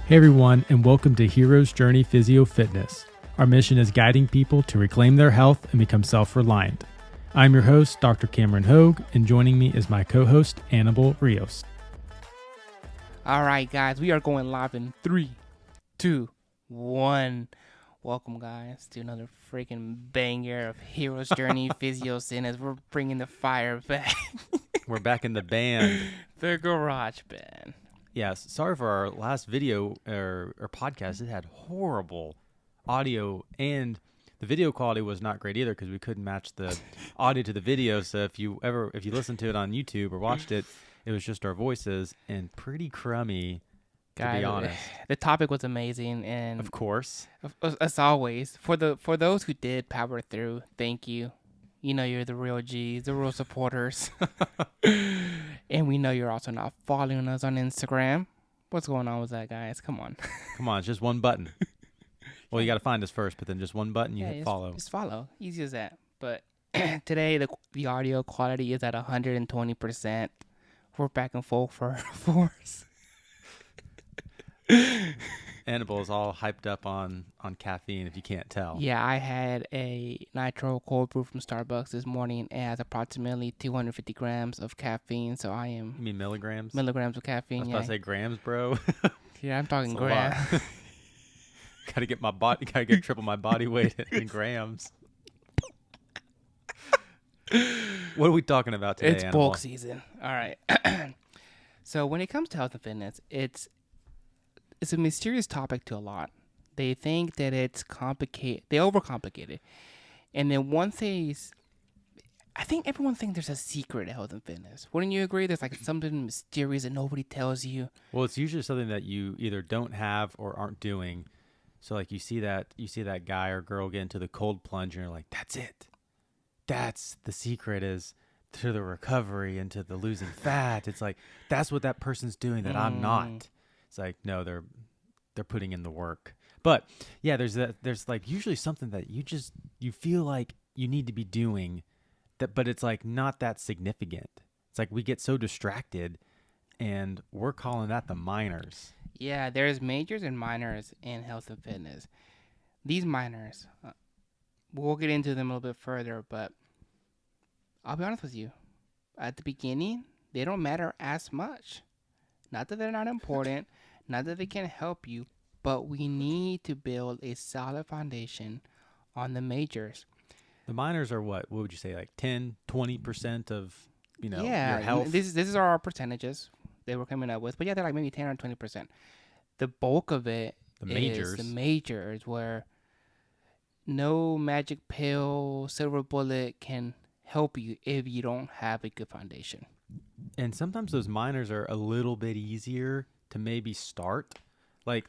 Hey everyone, and welcome to Hero's Journey Physio Fitness. Our mission is guiding people to reclaim their health and become self-reliant. I'm your host, Dr. Cameron Hogue, and joining me is my co-host, Annabelle Rios. All right, guys, we are going live in 3, 2, 1. Welcome, guys, to another freaking banger of Hero's Journey Physio Fitness. We're bringing the fire back. We're back in the band. The garage band. Yes, sorry for our last video or podcast. It had horrible audio, and the video quality was not great either because we couldn't match the audio to the video. So if you listened to it on YouTube or watched it, it was just our voices and pretty crummy, to be honest. The topic was amazing, and of course, as always, for those who did power through, thank you. You know you're the real G's, the real supporters. And we know you're also not following us on Instagram. What's going on with that, guys? Come on. Come on, it's just one button. Well, you got to find us first, but then just one button, you hit follow. Just follow. Easy as that. But today, the audio quality is at 120%. We're back and forth for force. Annabelle is all hyped up on caffeine, if you can't tell. Yeah, I had a nitro cold brew from Starbucks this morning. It has approximately 250 grams of caffeine, so I am... You mean milligrams? Milligrams of caffeine, I was about to say grams, bro. Yeah, I'm talking grams. Gotta get triple my body weight in grams. What are we talking about today, It's Annabelle? bulk season. All right. So when it comes to health and fitness, it's a mysterious topic to a lot. They think that it's complicated. They overcomplicate it. And then I think everyone thinks there's a secret to health and fitness. Wouldn't you agree? There's like something mysterious that nobody tells you. Well, it's usually something that you either don't have or aren't doing. So like you see that guy or girl get into the cold plunge and you're like, that's it. That's the secret is to the recovery and to the losing fat. It's like, that's what that person's doing that I'm not. It's like, no, they're putting in the work. But yeah, there's like usually something that you feel like you need to be doing that, but it's like not that significant. It's like we get so distracted and we're calling that the minors. Yeah, there's majors and minors in health and fitness. These minors, we'll get into them a little bit further, but I'll be honest with you. At the beginning, they don't matter as much. Not that they're not important, not that they can't help you, but we need to build a solid foundation on the majors. The minors are what would you say, like 10, 20% of, your health? This is our percentages they were coming up with. But yeah, they're like maybe 10 or 20%. The bulk of it is the majors where no magic pill, silver bullet can help you if you don't have a good foundation. And sometimes those minors are a little bit easier to maybe start. Oh,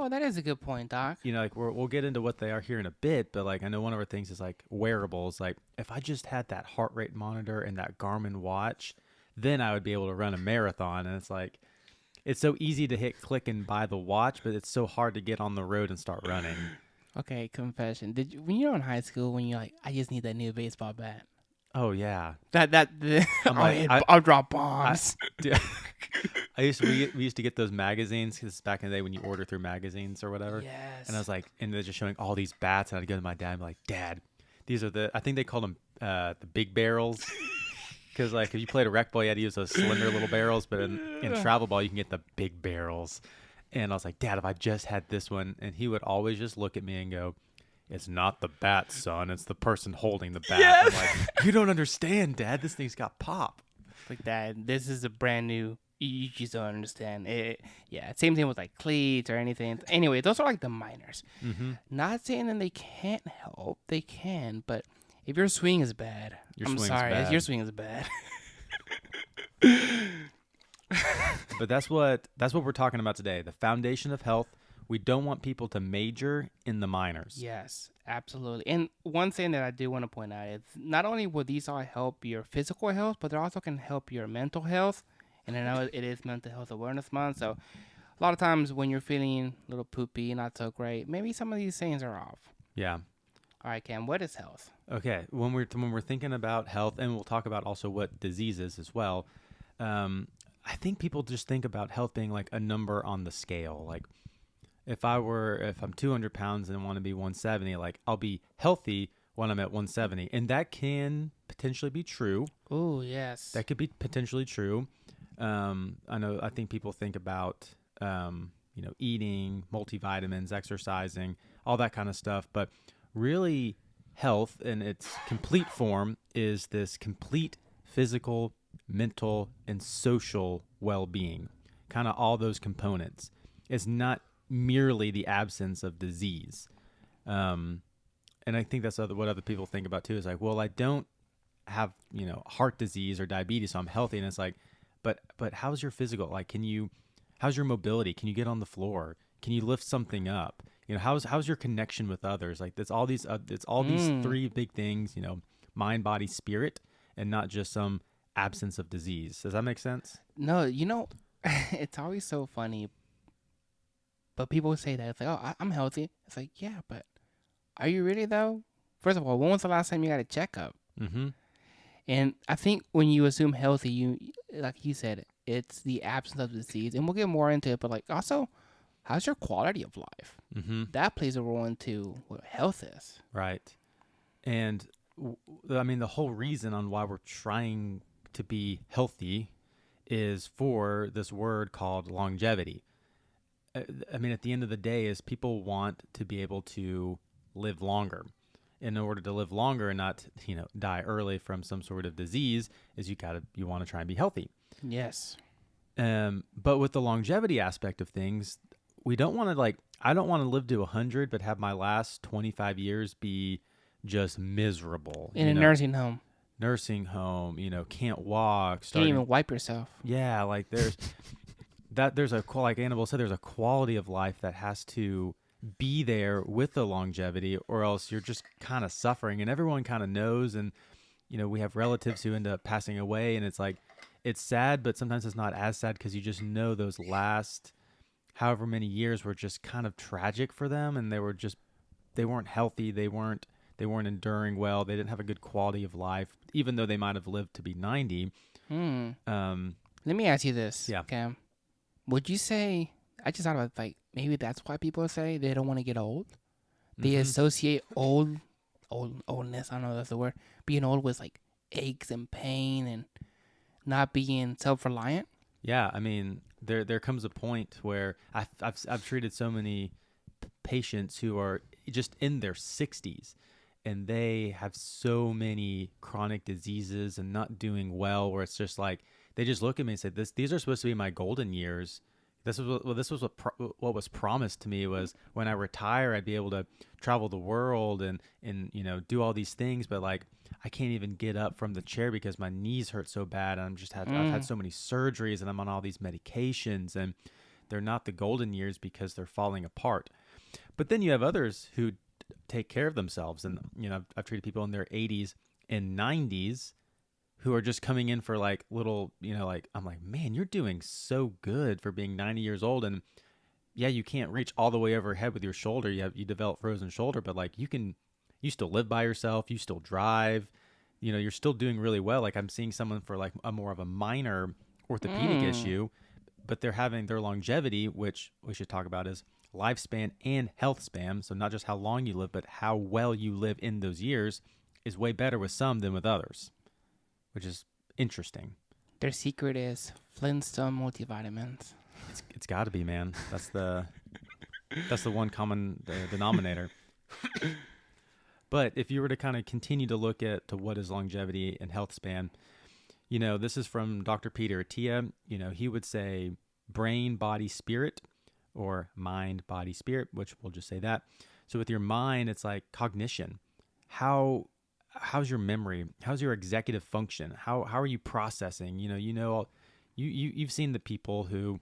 that is a good point, Doc. Like we'll get into what they are here in a bit, but like I know one of our things is like wearables. Like if I just had that heart rate monitor and that Garmin watch, then I would be able to run a marathon. And it's like, it's so easy to hit click and buy the watch, but it's so hard to get on the road and start running. Okay, confession. When you were in high school, when you're like, I just need that new baseball bat. Oh yeah, I'll drop bombs. We used to get those magazines. This is back in the day when you order through magazines or whatever. Yes. And I was like, and they're just showing all these bats, and I'd go to my dad and be like, Dad, these are I think they called them the big barrels. Because like if you played a rec ball, you had to use those slender little barrels, but in travel ball, you can get the big barrels. And I was like, Dad, if I just had this one, and he would always just look at me and go, it's not the bat, son. It's the person holding the bat. Yes. I'm like, you don't understand, Dad. This thing's got pop. Like, Dad, this is a brand new. You just don't understand. Same thing with like cleats or anything. Anyway, those are like the minors. Mm-hmm. Not saying that they can't help. They can, but if your swing is bad, your swing is bad. But that's what we're talking about today. The foundation of health. We don't want people to major in the minors. Yes, absolutely. And one thing that I do want to point out is not only will these all help your physical health, but they also can help your mental health. And I know it is Mental Health Awareness Month, so a lot of times when you're feeling a little poopy, not so great, maybe some of these things are off. Yeah. All right, Cam, what is health? Okay, when we're thinking about health, and we'll talk about also what diseases as well. I think people just think about health being like a number on the scale. Like if I'm 200 pounds and want to be 170, like I'll be healthy when I'm at 170. And that can potentially be true. Oh, yes. That could be potentially true. I think people think about, eating multivitamins, exercising, all that kind of stuff. But really, health in its complete form is this complete physical, mental, and social well being. Kind of all those components. It's not merely the absence of disease. Um, and I think that's what other people think about too. Is like, well, I don't have heart disease or diabetes, so I'm healthy. And it's like, but how's your physical? Like, how's your mobility? Can you get on the floor? Can you lift something up? How's your connection with others? Like, it's all these Mm. three big things. Mind, body, spirit, and not just some absence of disease. Does that make sense? No, it's always so funny. But people say that it's like, oh, I'm healthy. It's like, yeah, but are you really though? First of all, when was the last time you got a checkup? Mm-hmm. And I think when you assume healthy, you like you said, it's the absence of disease, and we'll get more into it. But like also, how's your quality of life? Mm-hmm. That plays a role into what health is. Right. And I mean, the whole reason on why we're trying to be healthy is for this word called longevity. I mean, at the end of the day, is people want to be able to live longer. In order to live longer and not, die early from some sort of disease, is you want to try and be healthy. Yes. But with the longevity aspect of things, we don't want to I don't want to live to 100, but have my last 25 years be just miserable. In a nursing home, Nursing home, can't walk, can't starting. even wipe yourself. Yeah, like there's like Annabelle said, there's a quality of life that has to be there with the longevity, or else you're just kind of suffering, and everyone kind of knows. And we have relatives who end up passing away, and it's like it's sad, but sometimes it's not as sad because you just know those last however many years were just kind of tragic for them, and they weren't healthy, they weren't enduring well, they didn't have a good quality of life, even though they might have lived to be 90. Hmm. um Let me ask you this, yeah. Cam. Would you say? I just thought about like maybe that's why people say they don't want to get old. They Mm-hmm. associate oldness. I don't know if that's the word. Being old with like aches and pain and not being self-reliant. Yeah, I mean, there comes a point where I've treated so many patients who are just in their 60s, and they have so many chronic diseases and not doing well, where it's just like they just look at me and say, these are supposed to be my golden years. This was what was promised to me, was when I retire I'd be able to travel the world and do all these things, but like I can't even get up from the chair because my knees hurt so bad, and I've had Mm. so many surgeries, and I'm on all these medications, and they're not the golden years because they're falling apart. But then you have others who take care of themselves, and I've treated people in their 80s and 90s who are just coming in for like little, like I'm like, man, you're doing so good for being 90 years old. And yeah, you can't reach all the way overhead with your shoulder. You develop frozen shoulder, but like you still live by yourself. You still drive. You're still doing really well. Like I'm seeing someone for like a more of a minor orthopedic Mm. issue, but they're having their longevity, which we should talk about, is lifespan and health span. So not just how long you live, but how well you live in those years is way better with some than with others, which is interesting. Their secret is Flintstone multivitamins. It's got to be, man. That's the one common denominator. But if you were to kind of continue to look at to what is longevity and health span, this is from Dr. Peter Attia. He would say brain, body, spirit, or mind, body, spirit, which we'll just say that. So with your mind, it's like cognition. How's your memory? How's your executive function? How are you processing? You've seen the people who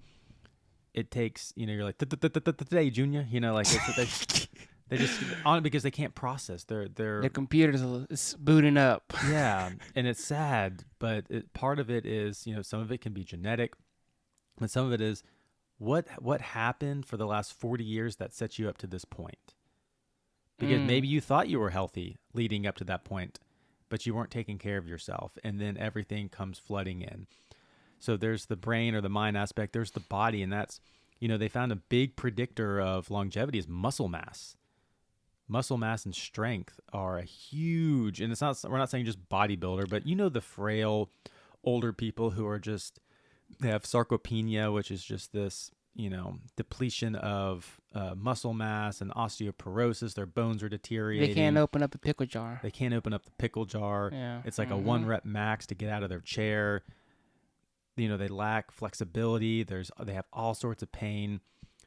it takes, you're like today, Junior, like they just on it because they can't process. Their computers is booting up. Yeah, and it's sad, but part of it is, some of it can be genetic, but some of it is what happened for the last 40 years that set you up to this point. Because Mm. maybe you thought you were healthy leading up to that point, but you weren't taking care of yourself, and then everything comes flooding in. So there's the brain or the mind aspect. There's the body, and that's, they found a big predictor of longevity is muscle mass. Muscle mass and strength are a huge, and we're not saying just bodybuilder, but the frail older people who are just, they have sarcopenia, which is just this, depletion of muscle mass and osteoporosis. Their bones are deteriorating. They can't open up a pickle jar. They can't open up the pickle jar. Yeah. It's like a 1 rep max to get out of their chair. They lack flexibility. They have all sorts of pain.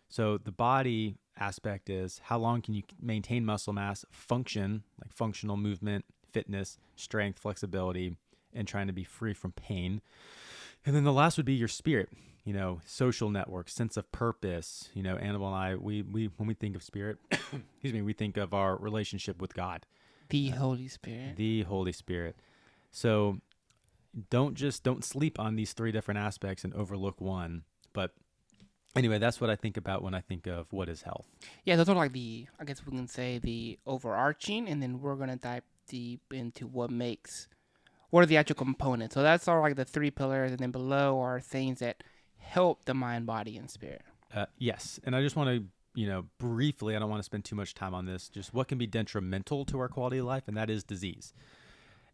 So the body aspect is how long can you maintain muscle mass, function, like functional movement, fitness, strength, flexibility, and trying to be free from pain. And then the last would be your spirit, social networks, sense of purpose. Annabelle and I, we when we think of spirit, excuse me, we think of our relationship with God. The Holy Spirit. The Holy Spirit. So don't sleep on these 3 different aspects and overlook one. But anyway, that's what I think about when I think of what is health. Yeah, those are like I guess we can say the overarching, and then we're going to dive deep into what are the actual components. So that's all like the 3 pillars, and then below are things that help the mind, body, and spirit. Yes. And I just want to, briefly, I don't want to spend too much time on this, just what can be detrimental to our quality of life, and that is disease.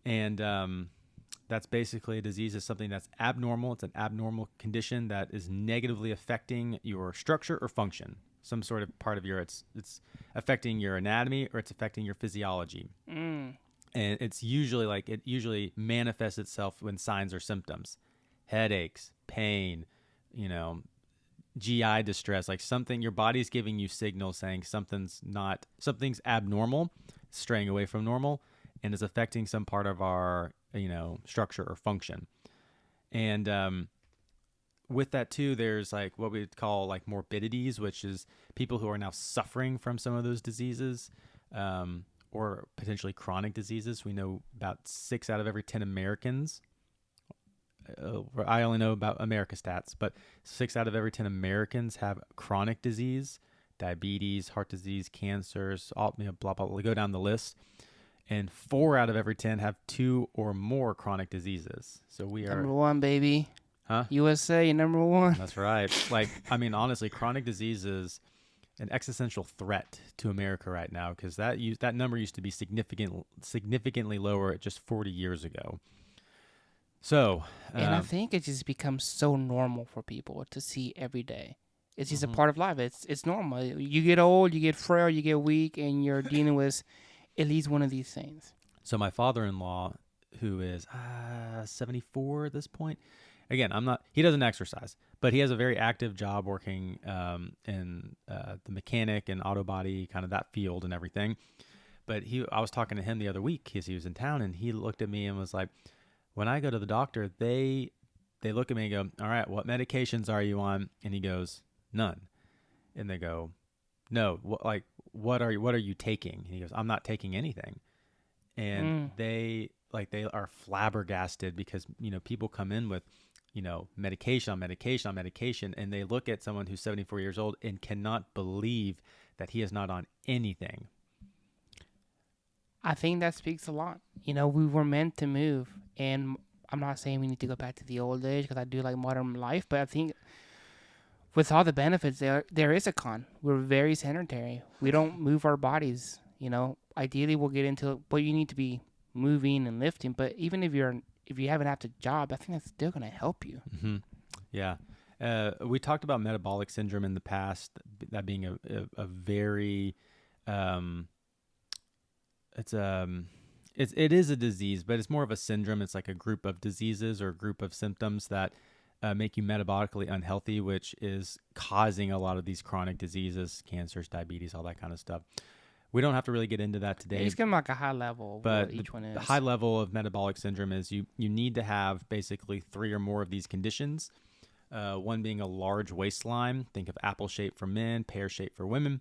And that's basically a disease is something that's abnormal. It's an abnormal condition that is negatively affecting your structure or function. Some sort of part of it's affecting your anatomy or it's affecting your physiology. And it's usually it usually manifests itself when signs or symptoms, headaches, pain, GI distress, like something, your body's giving you signals saying something's abnormal, straying away from normal, and is affecting some part of our, structure or function. And with that too, there's like what we would call like morbidities, which is people who are now suffering from some of those diseases, or potentially chronic diseases. We know about 6 out of every 10 Americans. I only know about America stats, but 6 out of every 10 Americans have chronic disease, diabetes, heart disease, cancers, all, blah, blah, blah. We go down the list. And 4 out of every 10 have 2 or more chronic diseases. So we are number 1, baby. Huh? USA, number 1. That's right. Honestly, chronic disease is an existential threat to America right now, because that number used to be significantly lower just 40 years ago. So, and I think it just becomes so normal for people to see every day. It's just a part of life. It's normal. You get old, you get frail, you get weak, and you're dealing with at least one of these things. So my father-in-law, who is 74 at this point, again, he doesn't exercise, but he has a very active job working in the mechanic and auto body, kind of that field and everything. But I was talking to him the other week because he was in town, and he looked at me and was like, when I go to the doctor, they look at me and go, all right, what medications are you on? And he goes, none. And they go, no, what are you taking? And he goes, I'm not taking anything. And they are flabbergasted because, people come in with, medication on medication on medication, and they look at someone who's 74 years old and cannot believe that he is not on anything. I think that speaks a lot. We were meant to move, and I'm not saying we need to go back to the old age because I do like modern life, but I think with all the benefits, there is a con. We're very sedentary. We don't move our bodies. Ideally, we'll get into what you need to be moving and lifting. But even if you have an active job, I think that's still going to help you. Mm-hmm. Yeah. We talked about metabolic syndrome in the past, that being a very, it is a disease, but it's more of a syndrome. It's like a group of diseases or a group of symptoms that make you metabolically unhealthy, which is causing a lot of these chronic diseases, cancers, diabetes, all that kind of stuff. We don't have to really get into that today. Just give them like a high level of but what each one is. The high level of metabolic syndrome is you need to have basically 3 or more of these conditions. One being a large waistline. Think of apple shape for men, pear shape for women.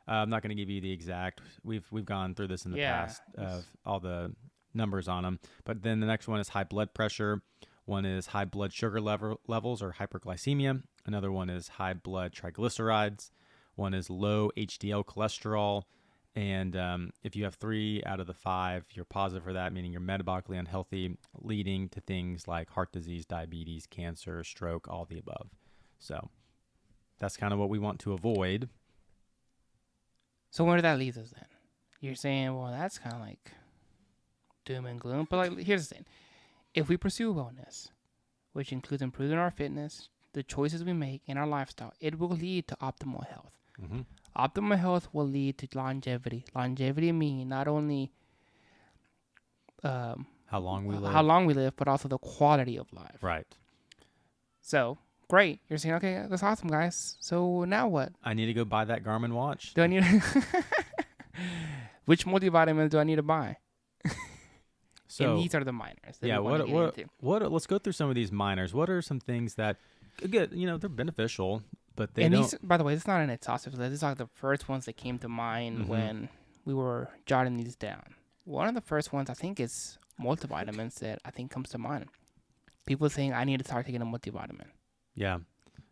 I'm not going to give you the exact. We've gone through this in the past of all the numbers on them. But then the next one is high blood pressure. One is high blood sugar levels or hyperglycemia. Another one is high blood triglycerides. One is low HDL cholesterol. And if you have 3 out of the 5, you're positive for that, meaning you're metabolically unhealthy, leading to things like heart disease, diabetes, cancer, stroke, all the above. So that's kind of what we want to avoid. So where that leaves us then? You're saying, well, that's kind of like doom and gloom. But like, here's the thing: if we pursue wellness, which includes improving our fitness, the choices we make in our lifestyle, it will lead to optimal health. Mm-hmm. Optimal health will lead to longevity. Longevity means not only How long we live. how long we live, but also the quality of life. Right. So great, you're saying, okay, that's awesome, guys. So now what? I need to go buy that Garmin watch. Do I need? Which multivitamins do I need to buy? So and these are the minors. yeah, what? Let's go through some of these minors. What are some things that, good, they're beneficial, but they don't. These, by the way, it's not an exhaustive list. These are the first ones that came to mind when we were jotting these down. One of the first ones I think is multivitamins that I think comes to mind. People saying I need to start taking a multivitamin. Yeah.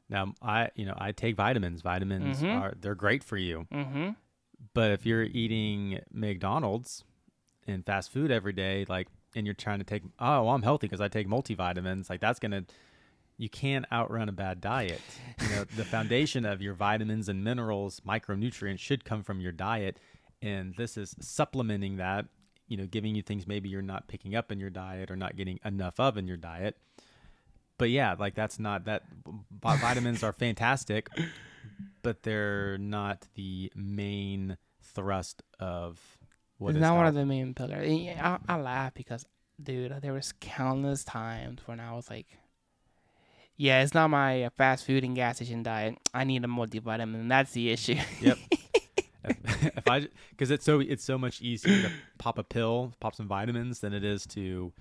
Now I take vitamins. Vitamins they're great for you. Mm-hmm. But if you're eating McDonald's and fast food every day, and you're trying to take, I'm healthy because I take multivitamins, you can't outrun a bad diet. The foundation of your vitamins and minerals, micronutrients should come from your diet. And this is supplementing that, giving you things maybe you're not picking up in your diet or not getting enough of in your diet. But yeah, that's not that. Vitamins are fantastic, but they're not the main thrust of what It's is not one health. of the main pillars. I laugh because, dude, there was countless times when I was like, yeah, it's not my fast food and gas station diet. I need a multivitamin, and that's the issue. Yep. Because it's so much easier to pop a pill, pop some vitamins, than it is to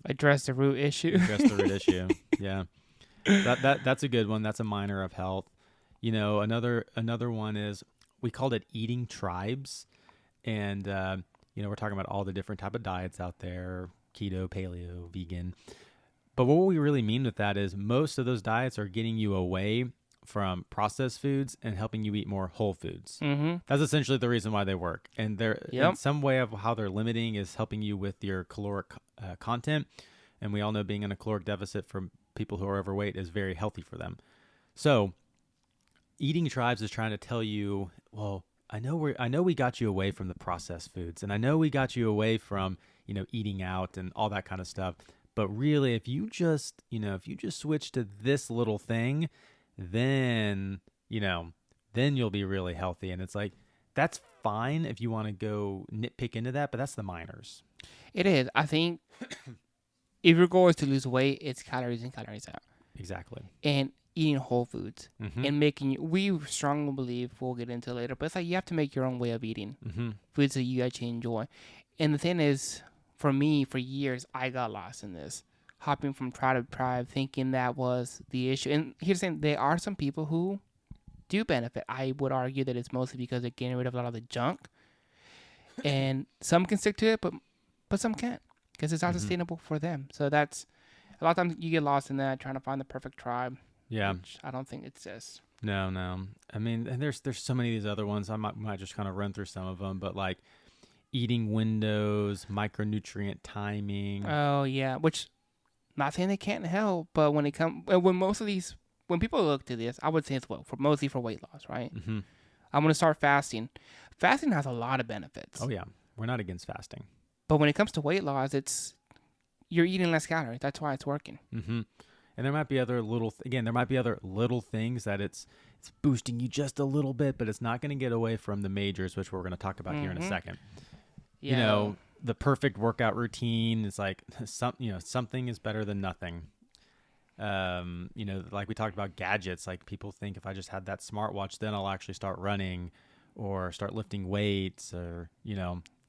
address the root issue. address the root issue. Yeah, that's a good one. That's a minor of health. Another one is, we called it eating tribes, and we're talking about all the different type of diets out there: keto, paleo, vegan. But what we really mean with that is most of those diets are getting you away from processed foods and helping you eat more whole foods. Mm-hmm. That's essentially the reason why they work. And they're in some way of how they're limiting is helping you with your caloric content. And we all know being in a caloric deficit for people who are overweight is very healthy for them. So eating tribes is trying to tell you, well, I know we got you away from the processed foods, and I know we got you away from, eating out and all that kind of stuff. But really, if you just switch to this little thing, then you'll be really healthy. And it's like, that's fine if you want to go nitpick into that, but that's the minors. It is. I think if your goal is to lose weight, it's calories in, calories out. Exactly. And eating whole foods Mm-hmm. and we strongly believe, we'll get into it later, but it's like you have to make your own way of eating foods that you actually enjoy. And the thing is, for me, for years, I got lost in this, hopping from tribe to tribe, thinking that was the issue. And here's the thing, there are some people who do benefit. I would argue that it's mostly because they're getting rid of a lot of the junk. And some can stick to it, but some can't, because it's not sustainable for them. So that's, a lot of times you get lost in that, trying to find the perfect tribe. Yeah. Which I don't think exists. No. I mean, and there's so many of these other ones. I might just kind of run through some of them, but like eating windows, micronutrient timing. Oh yeah, which, not saying they can't help, but when people look to this, I would say it's mostly for weight loss, right? Mm-hmm. I'm gonna start fasting. Fasting has a lot of benefits. Oh yeah, we're not against fasting. But when it comes to weight loss, you're eating less calories. That's why it's working. Mm-hmm. And there might be other little things that it's boosting you just a little bit, but it's not going to get away from the majors, which we're going to talk about here in a second. Yeah. The perfect workout routine is like something is better than nothing. Like we talked about gadgets, like people think if I just had that smartwatch, then I'll actually start running or start lifting weights or.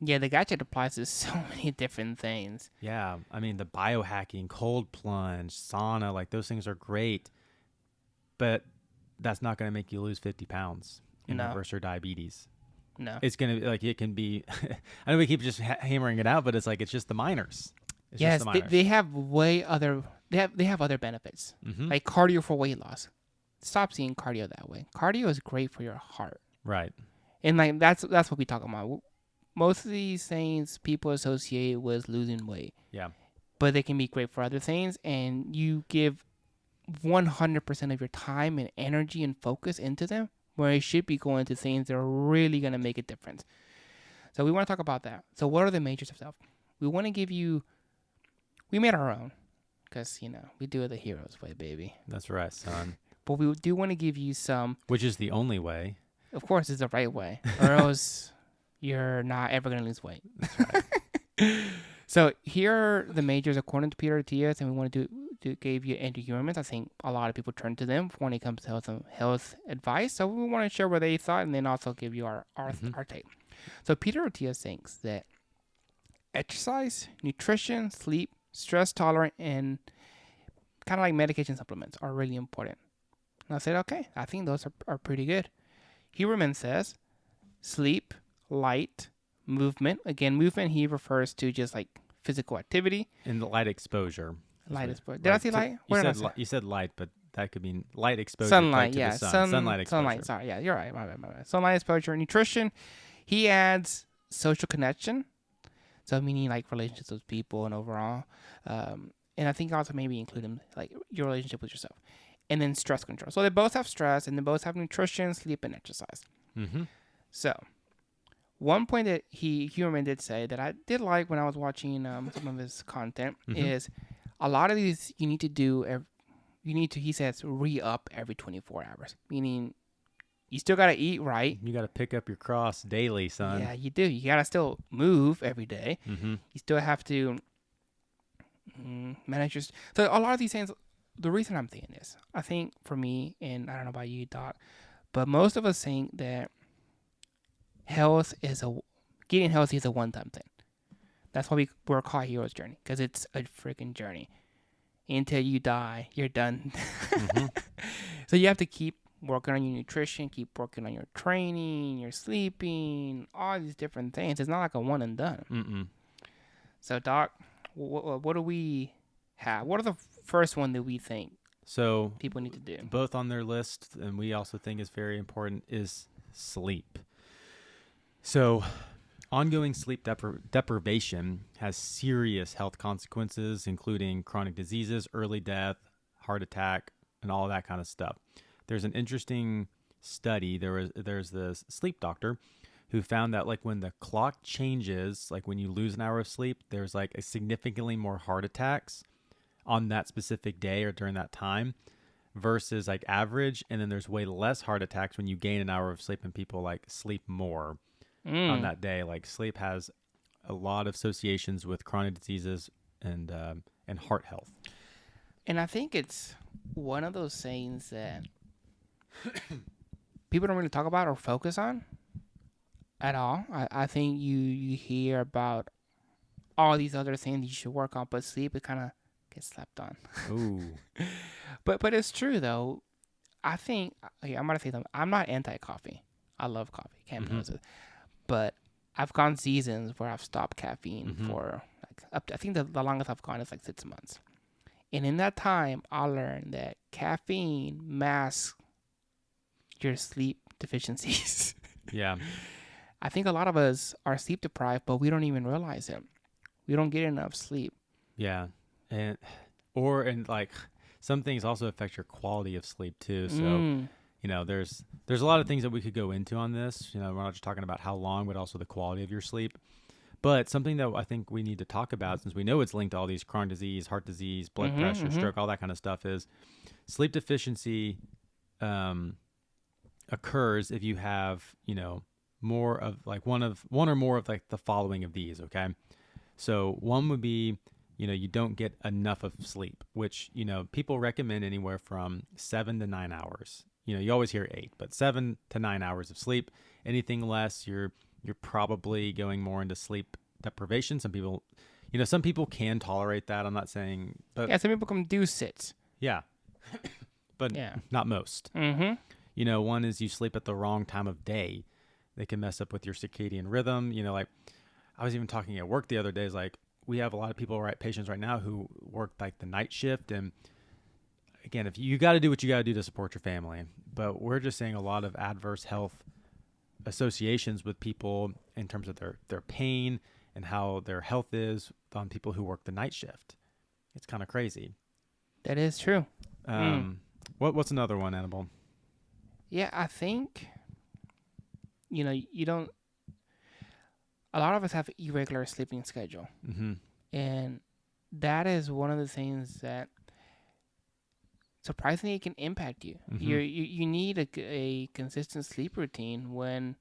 Yeah, the gadget applies to so many different things. Yeah, I mean, the biohacking, cold plunge, sauna, like those things are great, but that's not going to make you lose 50 pounds and reverse your diabetes. No. It's going to it can be, I know we keep just hammering it out, but it's like, it's just the minors. Yes, they have they have other benefits, like cardio for weight loss. Stop seeing cardio that way. Cardio is great for your heart. Right. And like that's what we talk about. Most of these things people associate with losing weight, Yeah. but they can be great for other things. And you give 100% of your time and energy and focus into them, where it should be going to things that are really going to make a difference. So we want to talk about that. So what are the majors of self? We want to give you. We made our own, because we do it the hero's way, baby. That's right, son. But we do want to give you some. Which is the only way. Of course, it's the right way, or else you're not ever going to lose weight. That's right. So here are the majors according to Peter Diaz, and we want to give you anti-humans. I think a lot of people turn to them when it comes to health advice. So we want to share what they thought, and then also give you our take. So Peter Diaz thinks that exercise, nutrition, sleep, stress tolerant, and kind of like medication supplements are really important. And I said, okay, I think those are pretty good. Huberman says sleep, light, movement. Again, movement he refers to just like physical activity. And the light exposure. Light exposure. Did I say light? You said light, but that could mean light exposure. Sunlight, to yeah. the sun. Sunlight exposure. Sunlight, sorry. Yeah, you're right. My bad. Sunlight exposure. Nutrition. He adds social connection. So meaning like relationships with people and overall. And I think also maybe include them, like your relationship with yourself. And then stress control. So they both have stress and they both have nutrition, sleep, and exercise. Mm-hmm. So one point that Huberman did say that I did like when I was watching some of his content is a lot of these you need to do. He says, re-up every 24 hours. Meaning you still got to eat right. You got to pick up your cross daily, son. Yeah, you do. You got to still move every day. Mm-hmm. You still have to manage your... So a lot of these things, the reason I'm saying this, I think for me, and I don't know about you, Doc, but most of us think that getting healthy is a one-time thing. That's why we're called Hero's Journey, because it's a freaking journey. Until you die, you're done. Mm-hmm. So you have to keep working on your nutrition, keep working on your training, your sleeping, all these different things. It's not like a one and done. Mm-mm. So, Doc, what do we have? What are the first one that we think people need to do? Both on their list, and we also think is very important, is sleep. So ongoing sleep deprivation has serious health consequences, including chronic diseases, early death, heart attack, and all that kind of stuff. There's an interesting study. There's this sleep doctor who found that like when the clock changes, like when you lose an hour of sleep, there's like a significantly more heart attacks on that specific day or during that time versus like average. And then there's way less heart attacks when you gain an hour of sleep and people like sleep more on that day. Like sleep has a lot of associations with chronic diseases and heart health. And I think it's one of those things that people don't really talk about or focus on at all. I think you hear about all these other things you should work on, but sleep, it kind of gets slept on. Ooh. But it's true, though. I think, I'm going to say something. I'm not anti-coffee. I love coffee. Can't pronounce it. But I've gone seasons where I've stopped caffeine for, like, I think the longest I've gone is like 6 months. And in that time, I learned that caffeine masks your sleep deficiencies. Yeah. I think a lot of us are sleep deprived, but we don't even realize it. We don't get enough sleep. Yeah. And like some things also affect your quality of sleep too. So, there's a lot of things that we could go into on this. We're not just talking about how long, but also the quality of your sleep. But something that I think we need to talk about, since we know it's linked to all these chronic disease, heart disease, blood pressure, stroke, all that kind of stuff, is sleep deficiency occurs if you have, more of like one or more of like the following of these. Okay. So one would be, you don't get enough of sleep, which, people recommend anywhere from 7 to 9 hours. You always hear 8, but 7 to 9 hours of sleep. Anything less, you're probably going more into sleep deprivation. Some people can tolerate that. I'm not saying, but yeah, some people can do sits. Yeah, but not most. One is you sleep at the wrong time of day. They can mess up with your circadian rhythm. Like I was even talking at work the other day. Is like we have a lot of patients right now who work like the night shift, and again, if you got to do what you got to do to support your family, but we're just seeing a lot of adverse health associations with people in terms of their pain and how their health is on people who work the night shift. It's kind of crazy. That is true. Um, what's another one, Annabelle? Yeah, I think, you don't, a lot of us have irregular sleeping schedule. Mm-hmm. And that is one of the things that surprisingly it can impact you. Mm-hmm. You need a consistent sleep routine when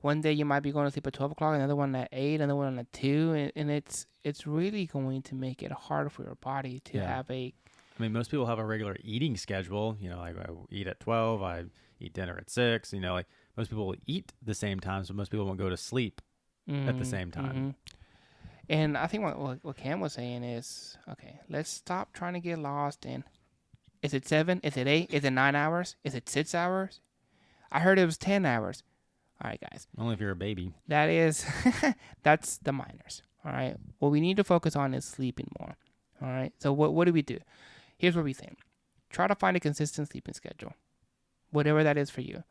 one day you might be going to sleep at 12 o'clock, another one at 8, another one at 2, and it's really going to make it hard for your body to have a... I mean, most people have a regular eating schedule. Like I eat at 12, I eat dinner at 6. Like most people will eat the same times, but most people won't go to sleep at the same time. Mm-hmm. And I think what Cam was saying is, okay, let's stop trying to get lost in, is it 7? Is it 8? Is it 9 hours? Is it 6 hours? I heard it was 10 hours. All right, guys. Only if you're a baby. That is, that's the minors. All right. What we need to focus on is sleeping more. All right. So what do we do? Here's what we think. Try to find a consistent sleeping schedule, whatever that is for you.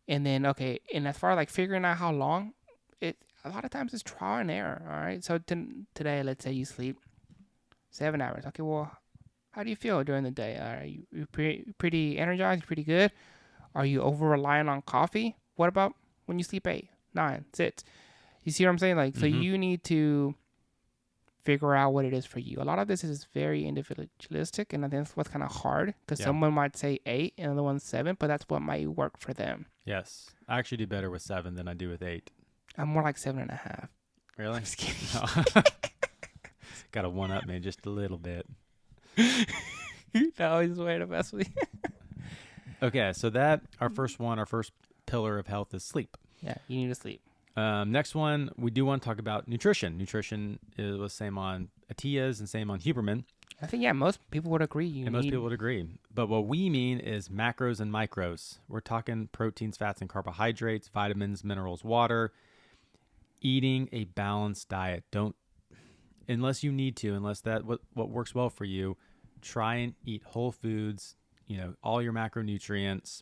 And then, okay, and as far as like figuring out how long, a lot of times it's trial and error. All right. So today, let's say you sleep 7 hours. Okay. Well, how do you feel during the day? Are you pretty energized? Pretty good? Are you over reliant on coffee? What about when you sleep 8, 9, 6? You see what I'm saying? Like, so you need to figure out what it is for you. A lot of this is very individualistic, and I think that's what's kind of hard because someone might say 8 and another one's 7, but that's what might work for them. Yes. I actually do better with 7 than I do with 8. I'm more like 7.5. Really? I'm just kidding. No. Got to one up me just a little bit. That always way to mess with you. Okay, so our first pillar of health is sleep. Yeah, you need to sleep. Next one, we do want to talk about nutrition. Nutrition is the same on Atias and same on Huberman. I think, most people would agree. Most people would agree. But what we mean is macros and micros. We're talking proteins, fats, and carbohydrates, vitamins, minerals, water. Eating a balanced diet. Unless you need to, unless what works well for you, try and eat whole foods, all your macronutrients,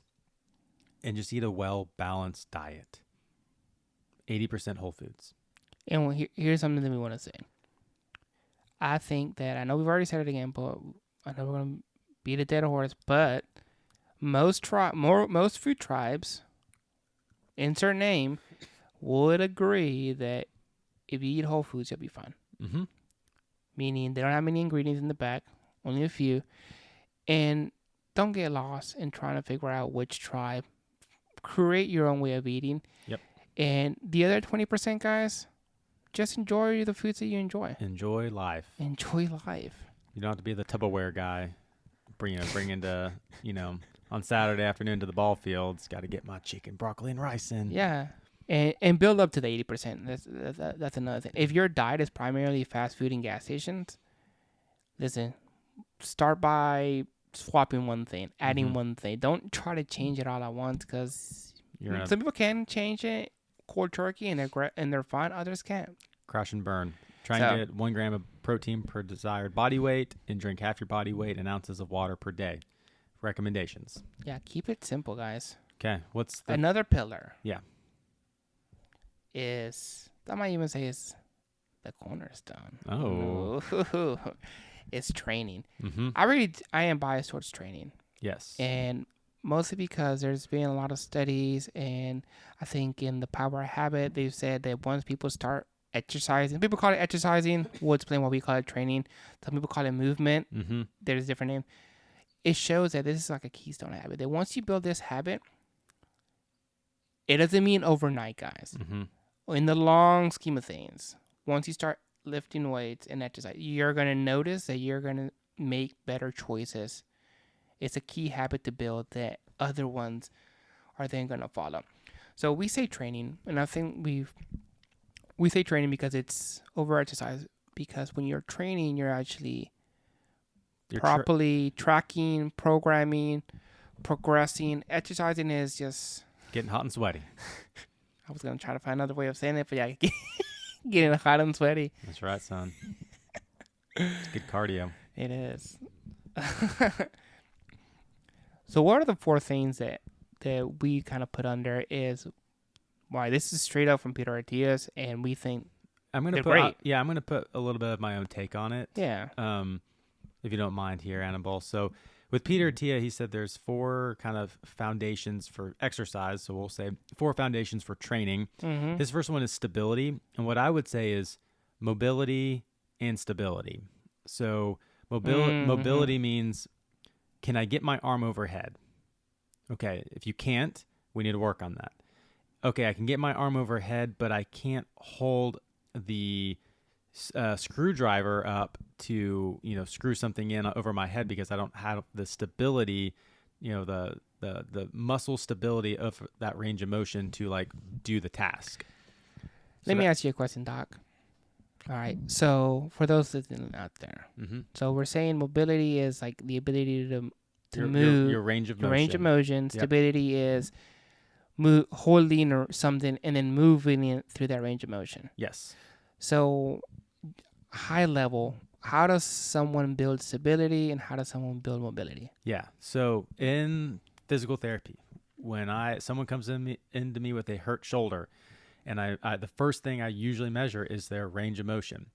and just eat a well-balanced diet. 80% whole foods. And here's something that we want to say. I think that, I know we've already said it again, but I know we're going to beat a dead horse, but most food tribes, insert name, would agree that if you eat whole foods, you'll be fine. Mm-hmm. Meaning they don't have many ingredients in the back, only a few. And don't get lost in trying to figure out which tribe. Create your own way of eating. Yep. And the other 20%, guys, just enjoy the foods that you enjoy. Enjoy life. Enjoy life. You don't have to be the Tupperware guy. Bring into, on Saturday afternoon to the ball fields. Got to get my chicken, broccoli, and rice in. Yeah. And build up to the 80%. That's another thing. If your diet is primarily fast food and gas stations, listen, start by swapping one thing, adding one thing. Don't try to change it all at once because some people can change it cold turkey and they're fine. Others can't. Crash and burn. Try and get 1 gram of protein per desired body weight and drink half your body weight and ounces of water per day. Recommendations. Yeah, keep it simple, guys. Okay, what's another pillar? Yeah. I might even say is the cornerstone. Oh. It's training. Mm-hmm. I am biased towards training. Yes. And mostly because there's been a lot of studies, and I think in the Power of Habit, they've said that once people start exercising, people call it exercising, we'll explain why we call it training. Some people call it movement. Mm-hmm. There's a different name. It shows that this is like a keystone habit. That once you build this habit, it doesn't mean overnight, guys. Mm-hmm. In the long scheme of things, once you start lifting weights and exercise, you're going to notice that you're going to make better choices. It's a key habit to build that other ones are then going to follow. So we say training, and I think we say training because it's over exercise, because when you're training, you're actually properly tracking, programming, progressing. Exercising is just getting hot and sweaty. I was going to try to find another way of saying it, but yeah, getting hot and sweaty. That's right, son. It's good cardio. It is. So what are the 4 things that we kind of put under is Why? This is straight up from Peter Ortiz, and we think I'm gonna they're put great. I'm gonna put a little bit of my own take on it. Yeah. If you don't mind here, Annabelle. So with Peter Tia, he said there's 4 kind of foundations for exercise. So we'll say 4 foundations for training. Mm-hmm. His first one is stability, and what I would say is mobility and stability. So Mm-hmm. mobility means, can I get my arm overhead? Okay, if you can't, we need to work on that. Okay, I can get my arm overhead, but I can't hold the screwdriver up to screw something in over my head because I don't have the stability, the muscle stability of that range of motion to like do the task. So Let me ask you a question, Doc. All right. So for those listening out there, mm-hmm. so we're saying mobility is like the ability to move, your range of your range of motion. motion. Yep. Stability is holding or something and then moving it through that range of motion. Yes. So high level, how does someone build stability and how does someone build mobility? Yeah. So in physical therapy, when someone comes into me with a hurt shoulder, and I the first thing I usually measure is their range of motion.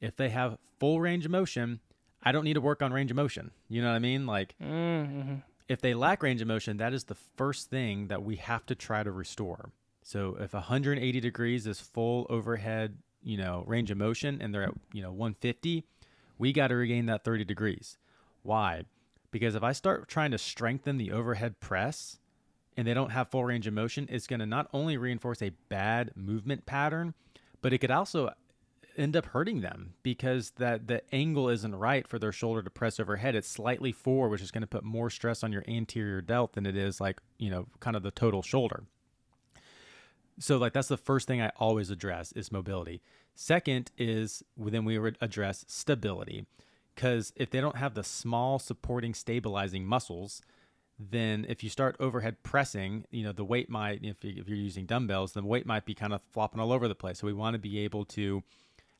If they have full range of motion, I don't need to work on range of motion. You know what I mean? Like Mm-hmm. if they lack range of motion, that is the first thing that we have to try to restore. So if 180 degrees is full overhead, range of motion, and they're at 150, we got to regain that 30 degrees. Why? Because if I start trying to strengthen the overhead press and they don't have full range of motion, it's going to not only reinforce a bad movement pattern, but it could also end up hurting them because that the angle isn't right for their shoulder to press overhead. It's slightly forward, which is going to put more stress on your anterior delt than it is like, kind of the total shoulder. So like that's the first thing I always address is mobility. Second is then we would address stability, because if they don't have the small supporting stabilizing muscles, then if you start overhead pressing, the weight might, if you're using dumbbells, the weight might be kind of flopping all over the place. So we want to be able to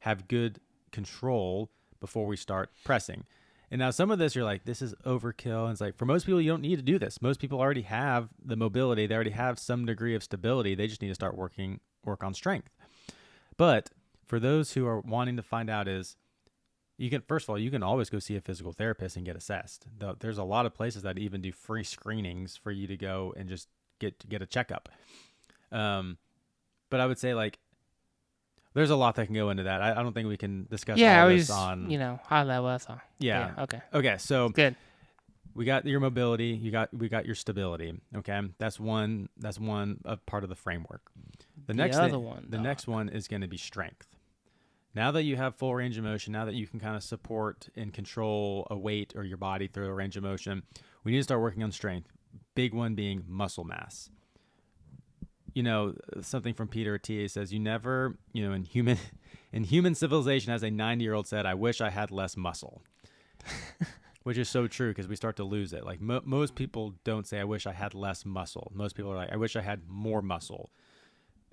have good control before we start pressing. And now some of this, you're like, this is overkill. And it's like, for most people, you don't need to do this. Most people already have the mobility. They already have some degree of stability. They just need to start work on strength. But for those who are wanting to find out is, first of all, you can always go see a physical therapist and get assessed. There's a lot of places that even do free screenings for you to go and just get a checkup. But I would say like, there's a lot that can go into that. I don't think we can discuss all this on high level. That's all. Yeah. Okay. Okay. So good. We got your mobility. We got your stability. Okay. That's one part of the framework. The next one is going to be strength. Now that you have full range of motion, now that you can kind of support and control a weight or your body through a range of motion, we need to start working on strength. Big one being muscle mass. Something from Peter T. says, you never, in human civilization, as a 90-year-old said, I wish I had less muscle, which is so true because we start to lose it. Like most people don't say, I wish I had less muscle. Most people are like, I wish I had more muscle.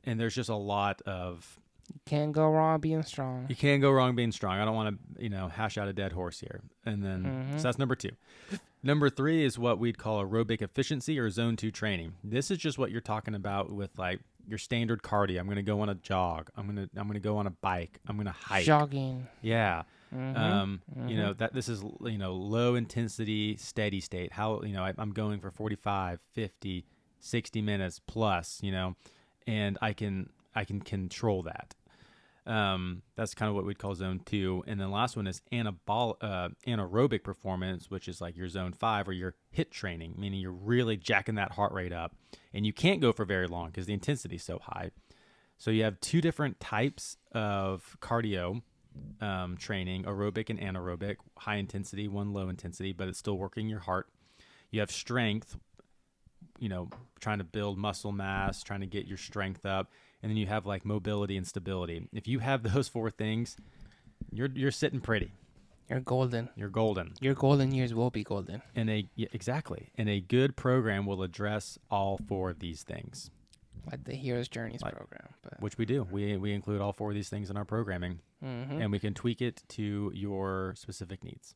And there's just a lot of... You can't go wrong being strong. You can't go wrong being strong. I don't want to, hash out a dead horse here. And then, so that's number 2. Number 3 is what we'd call aerobic efficiency or zone 2 training. This is just what you're talking about with like your standard cardio. I'm going to go on a jog. I'm going to go on a bike. I'm going to hike. Jogging. Yeah. That this is, low intensity, steady state. How, I'm going for 45, 50, 60 minutes plus, and I can control that. That's kind of what we'd call zone 2. And then the last one is anaerobic performance, which is like your zone 5 or your HIIT training, meaning you're really jacking that heart rate up and you can't go for very long because the intensity is so high. So you have 2 different types of cardio training, aerobic and anaerobic, high intensity, one low intensity, but it's still working your heart. You have strength, trying to build muscle mass, trying to get your strength up. And then you have like mobility and stability. If you have those 4 things, you're sitting pretty. You're golden. You're golden. Your golden years will be golden. Exactly. And a good program will address all 4 of these things. Like the Hero's Journeys program. Which we do. We include all 4 of these things in our programming. Mm-hmm. And we can tweak it to your specific needs.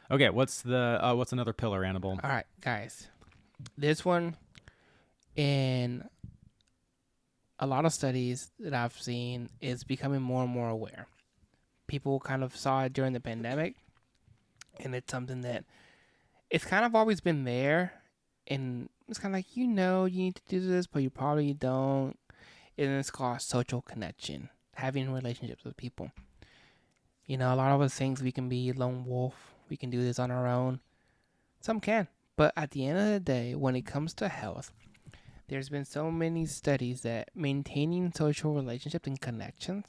Okay, what's another pillar, Annabelle? All right, guys. This one, and a lot of studies that I've seen is becoming more and more aware. People kind of saw it during the pandemic, and it's something that it's kind of always been there. And it's kind of like, you need to do this, but you probably don't. And it's called social connection, having relationships with people. A lot of us things we can be lone wolf. We can do this on our own. Some can. But at the end of the day, when it comes to health, there's been so many studies that maintaining social relationships and connections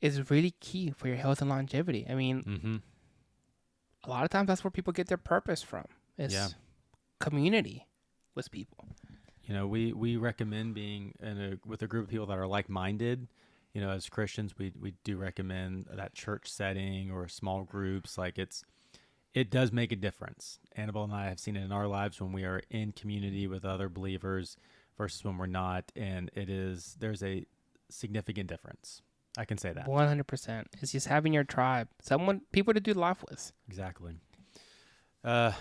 is really key for your health and longevity. I mean, a lot of times that's where people get their purpose from. It's community with people. We recommend being with a group of people that are like-minded. As Christians, we do recommend that church setting or small groups. Like it does make a difference. Annabelle and I have seen it in our lives when we are in community with other believers versus when we're not. And there's a significant difference. I can say that. 100%. It's just having your tribe, people to do life with. Exactly. I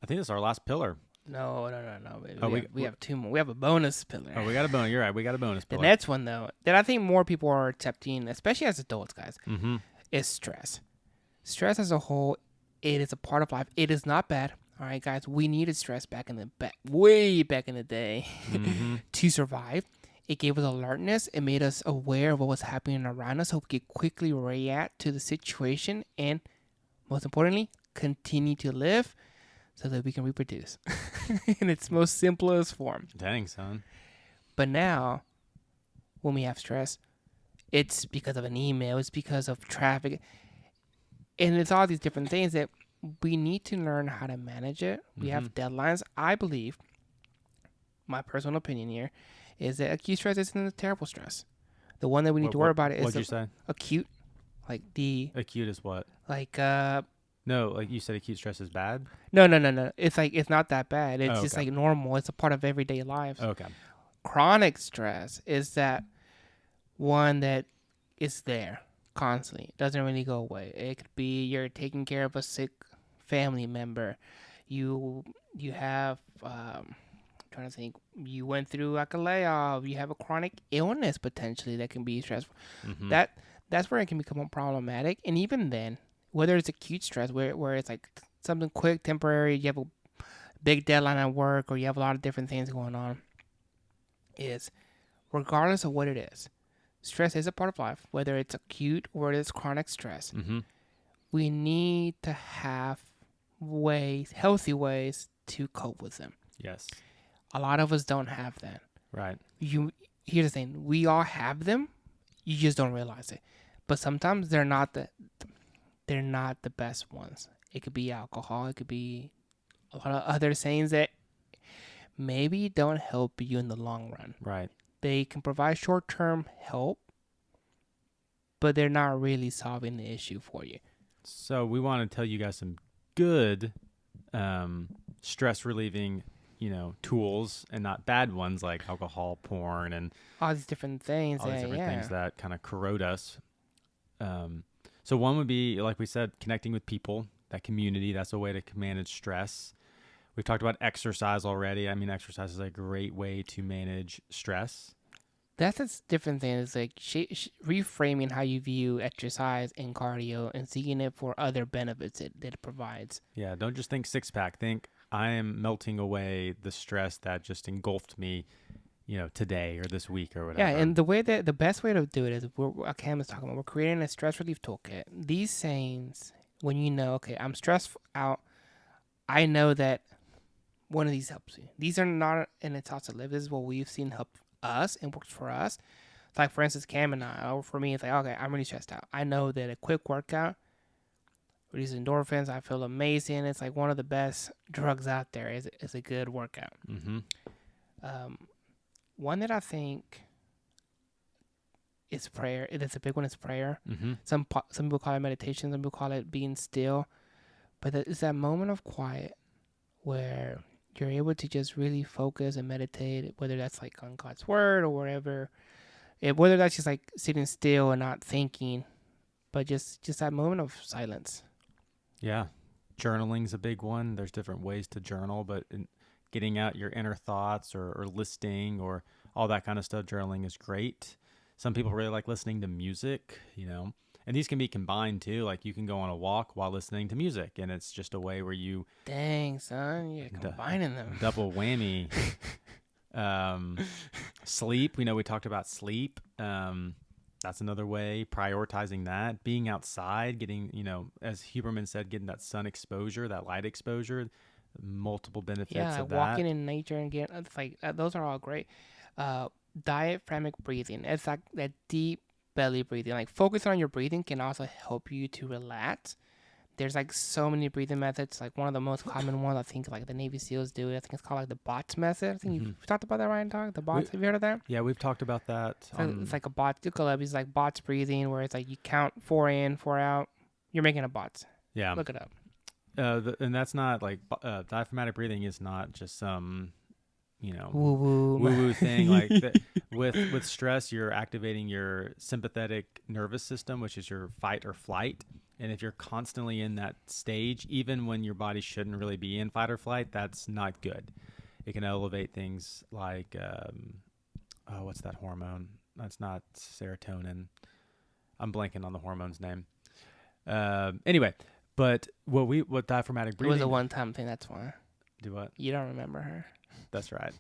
think that's our last pillar. No, baby. We have two more. We have a bonus pillar. Oh, we got a bonus. You're right. We got a bonus pillar. The next one, though, that I think more people are accepting, especially as adults, guys, is stress. Stress as a whole, it is a part of life. It is not bad. All right, guys. We needed stress way back in the day to survive. It gave us alertness. It made us aware of what was happening around us so we could quickly react to the situation and, most importantly, continue to live so that we can reproduce in its most simplest form. Dang, son. But now, when we have stress, it's because of an email, it's because of traffic, and it's all these different things that we need to learn how to manage it. We have deadlines. I believe, my personal opinion here, is that acute stress isn't a terrible stress. The one that we need to worry about is what'd you say? Acute. Acute is what? No, like you said, acute stress is bad? No. It's not that bad. It's just like normal. It's a part of everyday life. Okay. Chronic stress is that one that is there constantly. It doesn't really go away. It could be you're taking care of a sick family member. You have I'm trying to think. You went through like a layoff. You have a chronic illness potentially that can be stressful. That's where it can become problematic. And even then, whether it's acute stress, where it's like something quick, temporary, you have a big deadline at work, or you have a lot of different things going on, is regardless of what it is, stress is a part of life, whether it's acute or it's chronic stress. We need to have healthy ways to cope with them. Yes. A lot of us don't have that. Right. Here's the thing. We all have them. You just don't realize it. But sometimes they're not the best ones. It could be alcohol. It could be a lot of other things that maybe don't help you in the long run. Right. They can provide short-term help, but they're not really solving the issue for you. So we want to tell you guys some good stress relieving, tools, and not bad ones like alcohol, porn, and all these different things. Things that kind of corrode us. So one would be, like we said, connecting with people, that community. That's a way to manage stress. We've talked about exercise already. I mean, exercise is a great way to manage stress. That's a different thing. It's like reframing how you view exercise and cardio and seeing it for other benefits that it provides. Yeah, don't just think six-pack. Think, I am melting away the stress that just engulfed me, today or this week or whatever. Yeah, and the best way to do it is what Cam was talking about. We're creating a stress relief toolkit. These sayings, when okay, I'm stressed out, I know that one of these helps you. These are not in its thoughts to live. This is what we've seen help us and works for us. It's like, for instance, Cam and I, or for me, it's like, okay, I'm really stressed out. I know that a quick workout releases endorphins. I feel amazing. It's like one of the best drugs out there is a good workout. One that I think is prayer. It's a big one. Is prayer. Some people call it meditation. Some people call it being still. But it's that moment of quiet where you're able to just really focus and meditate, whether that's like on God's word or wherever. Whether that's just like sitting still and not thinking, but just that moment of silence. Yeah. Journaling's a big one. There's different ways to journal, but getting out your inner thoughts or listing or all that kind of stuff. Journaling is great. Some people really like listening to music, and these can be combined too. Like you can go on a walk while listening to music, and it's just a way where you Dang, son, you're combining them. double whammy. Sleep, we talked about sleep. That's another way, prioritizing that. Being outside, getting, as Huberman said, getting that sun exposure, that light exposure, multiple benefits of that. Walking in nature and getting, it's like, those are all great. Diaphragmatic breathing. It's like that deep belly breathing. Like focus on your breathing can also help you to relax. There's like so many breathing methods. Like one of the most common ones, I think, like the Navy SEALs do it. I think it's called like the BOTS method. I think you've talked about that, Ryan. The BOTS. Have you heard of that? Yeah, we've talked about that. It's like a BOTS. It's like BOTS breathing, where it's like you count 4 in, 4 out. You're making a BOTS. Yeah. Look it up. And that's not like diaphragmatic breathing is not just some, woo-woo thing. Like with stress, you're activating your sympathetic nervous system, which is your fight or flight. And if you're constantly in that stage, even when your body shouldn't really be in fight or flight, that's not good. It can elevate things like, what's that hormone? That's not serotonin. I'm blanking on the hormone's name. Anyway, but what diaphragmatic breathing? It was a one-time thing. That's why. Do what? You don't remember her. That's right.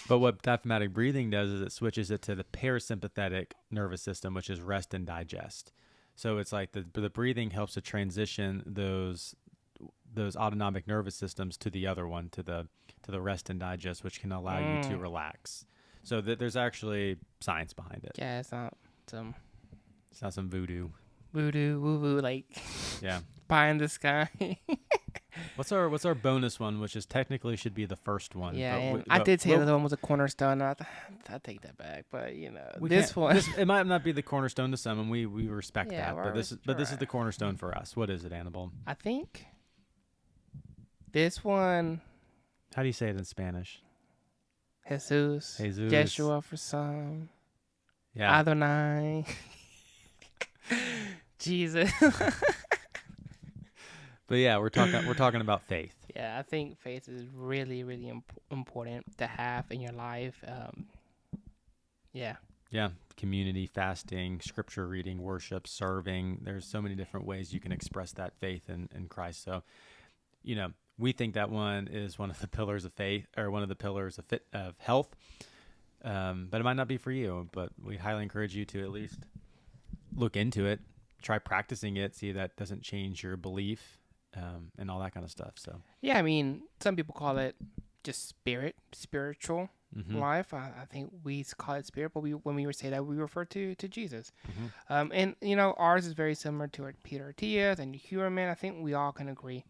But what diaphragmatic breathing does is it switches it to the parasympathetic nervous system, which is rest and digest. So it's like the breathing helps to transition those autonomic nervous systems to the other one, to the rest and digest, which can allow you to relax. So there's actually science behind it. Yeah, it's not some voodoo. Voodoo, woo-woo, like yeah, pie in the sky. What's our bonus one, which is technically should be the first one? Yeah, I did say the other one was a cornerstone. I take that back, but this one it might not be the cornerstone to some, and we respect Yeah, that. But this is the cornerstone for us. What is it, Annabelle? I think this one. How do you say it in Spanish? Jesus. Yeshua for some. Yeah. Adonai. Jesus. But yeah, we're talking about faith. Yeah, I think faith is really, really important to have in your life. Yeah. Yeah, community, fasting, scripture reading, worship, serving. There's so many different ways you can express that faith in Christ. So, we think that one is one of the pillars of faith, or one of the pillars of health. But it might not be for you. But we highly encourage you to at least look into it, try practicing it, see if that doesn't change your belief. And all that kind of stuff. So yeah, I mean, some people call it just spiritual life. I think we call it spirit, but when we say that, we refer to Jesus. And ours is very similar to Peter Attia's and Huberman. I think we all can agree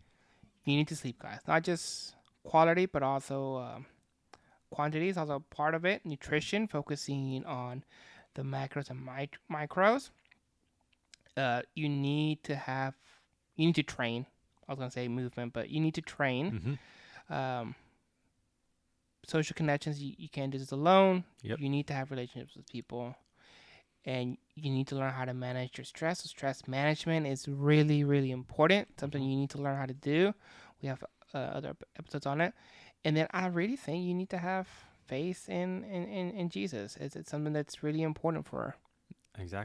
you need to sleep, guys. Not just quality, but also quantity is also part of it. Nutrition, focusing on the macros and micros. You need to train. I was going to say movement, but you need to train. Social connections, you can't do this alone. Yep. You need to have relationships with people. And you need to learn how to manage your stress. So stress management is really, really important. Something you need to learn how to do. We have other episodes on it. And then I really think you need to have faith in Jesus. It's something that's really important for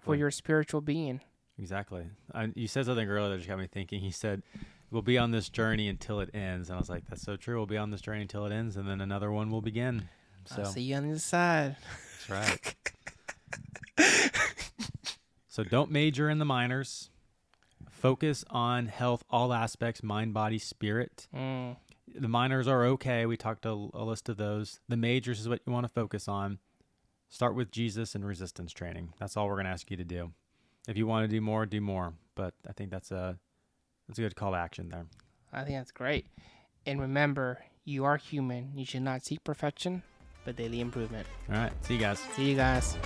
your spiritual being. Exactly. You said something earlier that just got me thinking. He said, we'll be on this journey until it ends. And I was like, that's so true. We'll be on this journey until it ends, and then another one will begin. So I'll see you on the other side. That's right. So don't major in the minors. Focus on health, all aspects, mind, body, spirit. The minors are okay. We talked a list of those. The majors is what you want to focus on. Start with Jesus and resistance training. That's all we're going to ask you to do. If you want to do more, do more. But I think that's a good call to action there. I think that's great. And remember, you are human. You should not seek perfection, but daily improvement. All right. See you guys. See you guys.